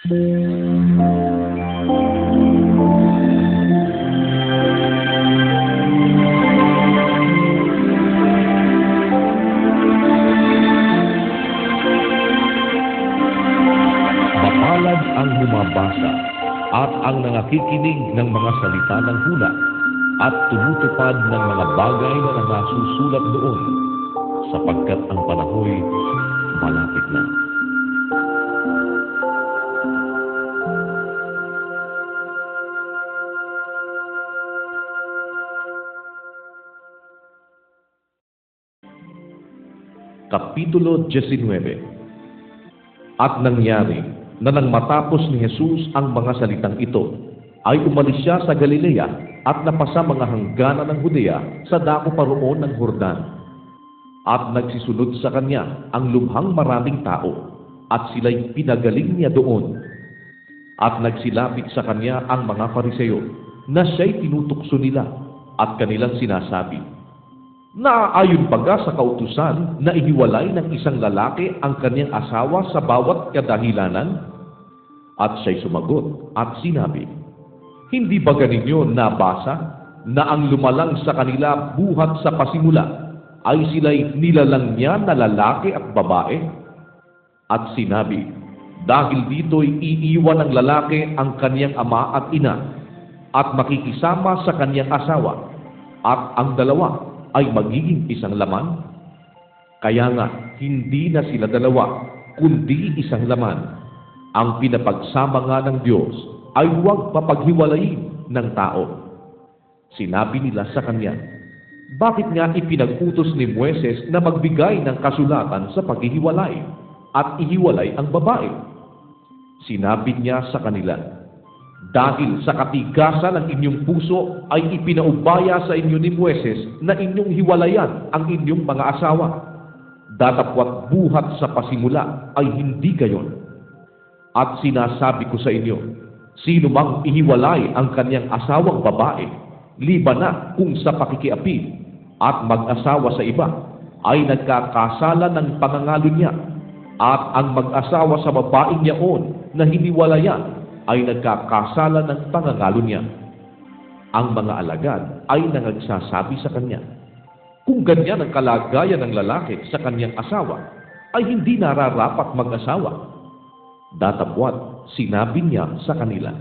Mapalad ang bumabasa at ang nangakikinig ng mga salita ng hula at tumutupad ng mga bagay na nasusulat doon, sapagkat ang panahoy malapit na. Kapitulo 19. At nangyari na nang matapos ni Jesus ang mga salitang ito, ay umalis siya sa Galilea at napasa mga hangganan ng Judea sa dako paroon ng Jordan. At nagsisunod sa kanya ang lubhang maraming tao, at sila'y pinagaling niya doon. At nagsilapit sa kanya ang mga Fariseo, na siya'y tinutukso nila, at kanilang sinasabi, "Naaayon ba sa kautusan na ihiwalay ng isang lalaki ang kanyang asawa sa bawat kadahilanan?" At siya'y sumagot at sinabi, "Hindi ba ganinyo nabasa na ang lumalang sa kanila buhat sa pasimula ay sila'y nilalang niya na lalaki at babae?" At sinabi, "Dahil dito'y iiwan ng lalaki ang kanyang ama at ina, at makikisama sa kanyang asawa, at ang dalawa ay magiging isang laman." Kaya nga, hindi na sila dalawa, kundi isang laman. Ang pinapagsama nga ng Diyos ay huwag papaghiwalayin ng tao. Sinabi nila sa kanya, "Bakit nga ipinag-utos ni Moises na magbigay ng kasulatan sa paghihiwalay at ihiwalay ang babae?" Sinabi niya sa kanila, "Dahil sa katigasan ng inyong puso ay ipinaubaya sa inyo ni Moises na inyong hiwalayan ang inyong mga asawa. Datapwat buhat sa pasimula ay hindi gayon. At sinasabi ko sa inyo, sino mang ihiwalay ang kanyang asawang babae, liban na kung sa pakikiapid, at mag-asawa sa iba, ay nagkakasala ng pangangalo niya, at ang mag-asawa sa babaeng yaon na hiniwalayan ay nagkakasala ng pangangalo niya." Ang mga alagad ay nangagsasabi sa kanya, "Kung ganyan ang kalagayan ng lalaki sa kanyang asawa, ay hindi nararapat mag-asawa." Datapwat sinabi niya sa kanila,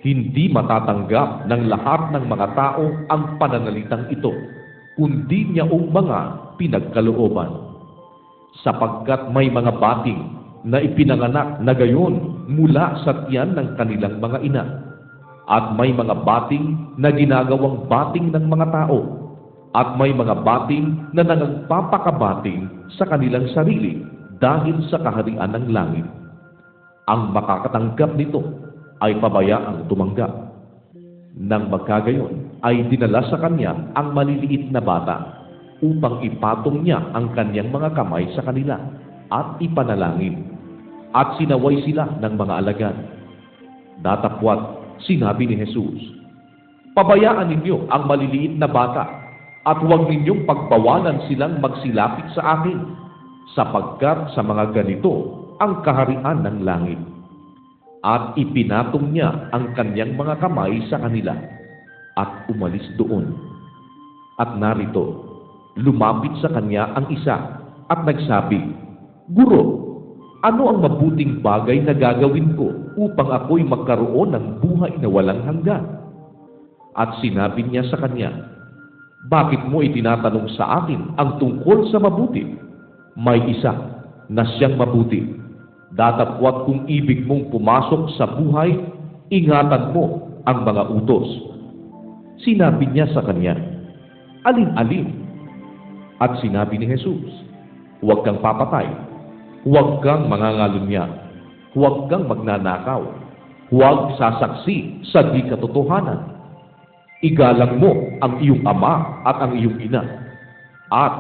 "Hindi matatanggap ng lahat ng mga tao ang pananalitang ito, kundi niyaong mga pinagkalooban. Sapagkat may mga bating na ipinanganak na gayon mula sa tiyan ng kanilang mga ina, at may mga bating na ginagawang bating ng mga tao, at may mga bating na nagpapakabating sa kanilang sarili dahil sa kaharian ng langit. Ang makakatanggap nito ay pabayaang tumanggap." Nang magkagayon, ay dinala sa kanya ang maliliit na bata, upang ipatong niya ang kanyang mga kamay sa kanila, at ipanalangin. At sinaway sila ng mga alagad. Datapwat sinabi ni Jesus, "Pabayaan ninyo ang maliliit na bata, at huwag ninyong pagbawalan silang magsilapit sa akin, sapagkat sa mga ganito ang kaharian ng langit." At ipinatong niya ang kanyang mga kamay sa kanila, at umalis doon. At narito, lumapit sa kanya ang isa, at nagsabi, "Guro, ano ang mabuting bagay na gagawin ko upang ako'y magkaroon ng buhay na walang hanggan?" At sinabi niya sa kanya, "Bakit mo itinatanong sa akin ang tungkol sa mabuti? May isa na siyang mabuti. Datapwat kung ibig mong pumasok sa buhay, ingatan mo ang mga utos." Sinabi niya sa kanya, "Alin-alin?" At sinabi ni Jesus, "Huwag kang papatay, huwag kang mangangalunya, huwag kang magnanakaw, huwag sasaksi sa di katotohanan, igalang mo ang iyong ama at ang iyong ina, at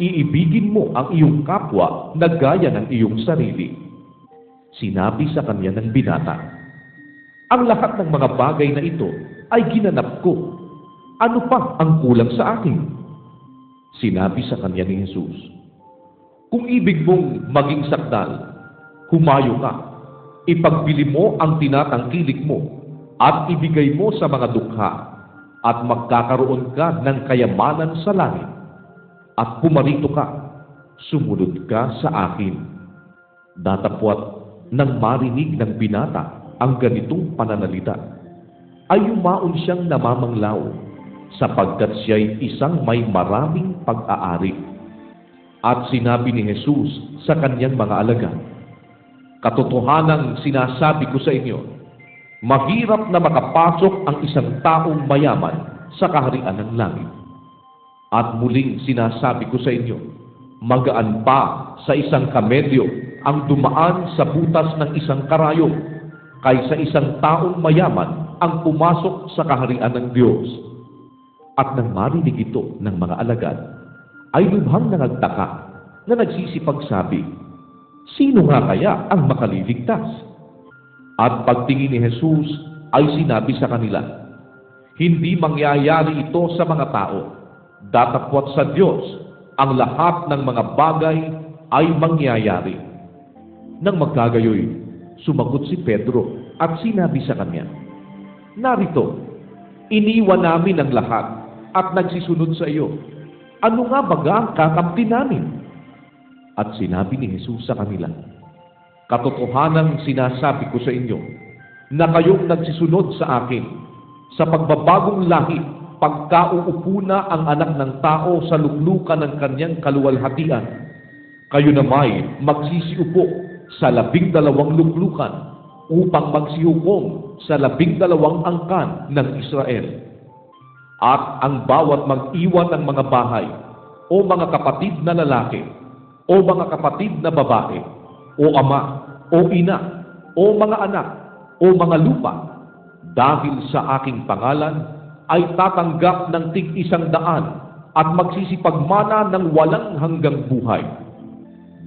iibigin mo ang iyong kapwa na gaya ng iyong sarili." Sinabi sa kanya ng binata, "Ang lahat ng mga bagay na ito ay ginanap ko. Ano pa ang kulang sa akin?" Sinabi sa kanya ni Jesus, "Kung ibig mong maging sakdal, humayo ka. Ipagbili mo ang tinatangkilik mo at ibigay mo sa mga dukha at magkakaroon ka ng kayamanan sa langit. At pumarito ka, sumunod ka sa akin. Datapwat nang marinig ng binata ang ganitong pananalita, ay yumaon siyang namamanglaw sapagkat siya'y isang may maraming pag-aari. At sinabi ni Jesus sa kanyang mga alagad, "Katotohanang sinasabi ko sa inyo, mahirap na makapasok ang isang taong mayaman sa kaharian ng langit. At muling sinasabi ko sa inyo, magaan pa sa isang kamelyo ang dumaan sa butas ng isang karayom kaysa isang taong mayaman ang pumasok sa kaharian ng Diyos." At nang marinig ito ng mga alagad, ay lubhang nangagtaka na nagsisipagsabi, "Sino nga kaya ang makaliligtas?" At pagtingin ni Jesus ay sinabi sa kanila, "Hindi mangyayari ito sa mga tao, datapwat sa Diyos ang lahat ng mga bagay ay mangyayari." Nang magkagayoy, sumagot si Pedro at sinabi sa kanya, "Narito, iniwan namin ang lahat at nagsisunod sa iyo. Ano nga baga ang kakamti namin?" At sinabi ni Jesus sa kanila, "Katotohanang sinasabi ko sa inyo, na kayong nagsisunod sa akin, sa pagbabagong lahi, pagkauupo na ang anak ng tao sa luklukan ng kanyang kaluwalhatian, kayo na may magsisiupo sa 12 luklukan upang magsihukom sa 12 angkan ng Israel. At ang bawat mag-iwan ng mga bahay, o mga kapatid na lalaki, o mga kapatid na babae, o ama, o ina, o mga anak, o mga lupa, dahil sa aking pangalan, ay tatanggap ng tig-100 at magsisipagmana ng walang hanggang buhay.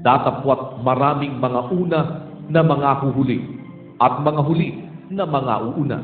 Datapwat maraming mga una na mga huhuli, at mga huli na mga uuna."